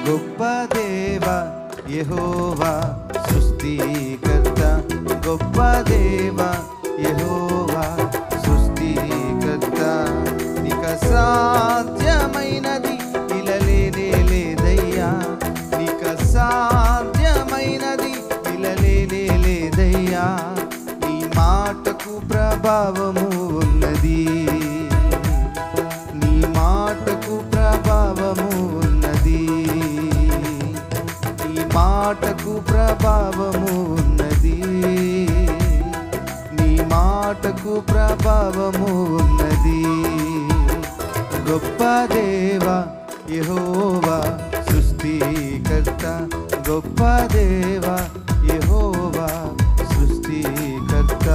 గొప్ప దేవ యెహోవా సృష్టికర్త, గొప్ప దేవ యెహోవా సృష్టికర్త. ఇక సాధ్యమైనది ఇలా లేనే లేదయ్యా, ఇక సాధ్యమైనది ఇలా లేనే లేదయ్యా. నీ మాటకు ప్రభావము ఉన్నది, నీ మాటకు ప్రభావము ఉన్నది, నీ మాటకు ప్రభావము ఉన్నది, నీ మాటకు ప్రభావము ఉన్నది. గొప్ప దేవ యెహోవా సృష్టికర్త, గొప్ప దేవ యెహోవా సృష్టికర్త.